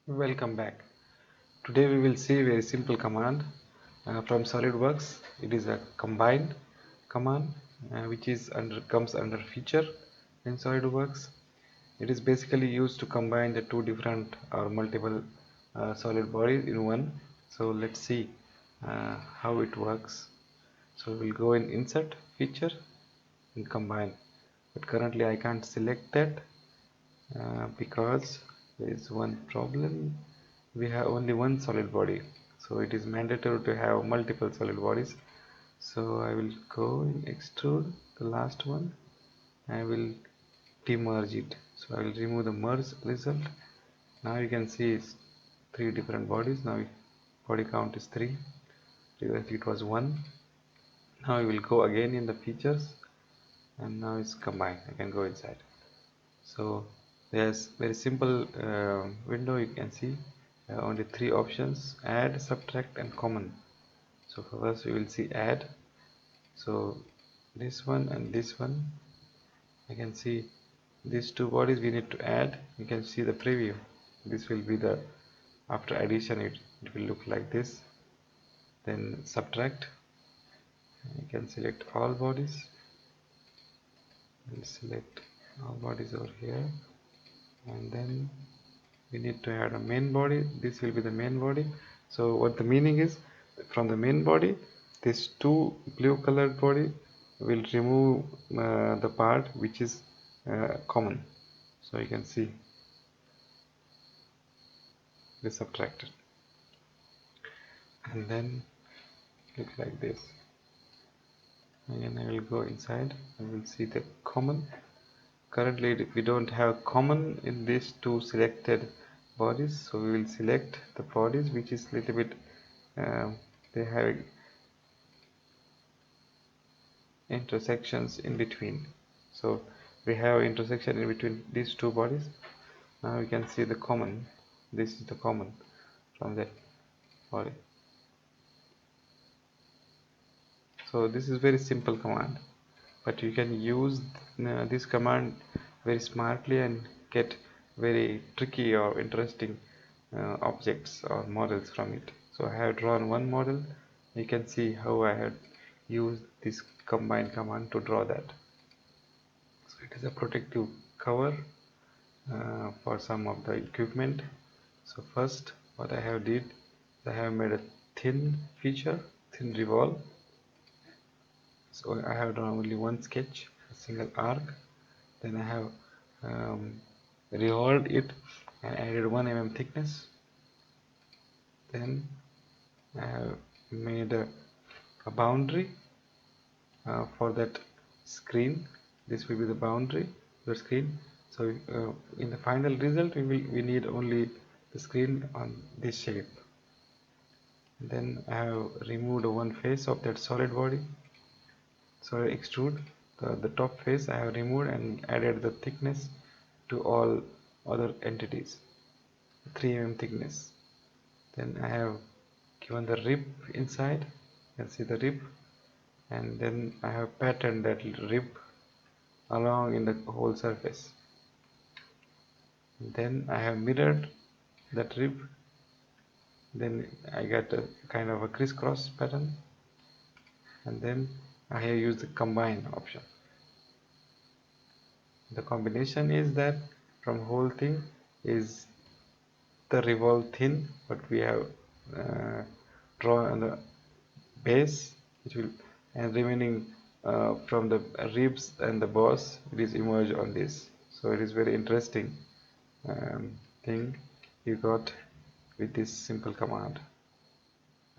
Welcome back. Today we will see a very simple command from SolidWorks. It is a combine command comes under feature in SolidWorks. It is basically used to combine the two different or multiple solid bodies in one. So let's see how it works. So we'll go in insert feature and combine, but currently I can't select that because there is one problem. We have only one solid body, so it is mandatory to have multiple solid bodies. So I will go in extrude the last one. I will demerge it, so I will remove the merge result. Now you can see it's three different bodies. Now body count is 3. Previously it was 1. Now I will go again in the features, and now it's combined. I can go inside. So there's very simple window. You can see only 3 options: add, subtract and common. So first we will see add. So this one and this one, I can see these two bodies we need to add. You can see the preview. This will be the after addition, it will look like this. Then subtract, you can select all bodies. We'll select all bodies over here, and then we need to add a main body. This will be the main body. So what the meaning is, from the main body, this two blue colored body will remove the part which is common. So you can see this subtracted, and then look like this. Again I will go inside and we'll see the common. Currently we don't have common in these two selected bodies, so we will select the bodies which is little bit they have intersections in between. So we have intersection in between these two bodies. Now we can see the common. This is the common from that body. So this is very simple command, but you can use this command very smartly and get very tricky or interesting objects or models from it. So I have drawn one model. You can see how I have used this combine command to draw that. So it is a protective cover for some of the equipment. So first what I have did, I have made a thin feature, thin revolve. So I have done only one sketch, a single arc. Then I have revolved it and added 1 mm thickness. Then I have made a boundary for that screen. This will be the boundary, your screen. So in the final result we need only the screen on this shape. Then I have removed one face of that solid body. So I extrude the top face. I have removed and added the thickness to all other entities, 3 mm thickness. Then I have given the rib inside. You can see the rib, and then I have patterned that rib along in the whole surface. Then I have mirrored that rib. Then I got a kind of a crisscross pattern, and then I have used the combine option. The combination is that from whole thing is the revolve thin, but we have drawn on the base, which will, and remaining from the ribs and the boss, it is emerged on this. So it is very interesting thing you got with this simple command.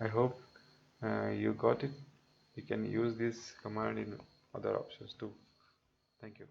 I hope you got it. You can use this command in other options too. Thank you.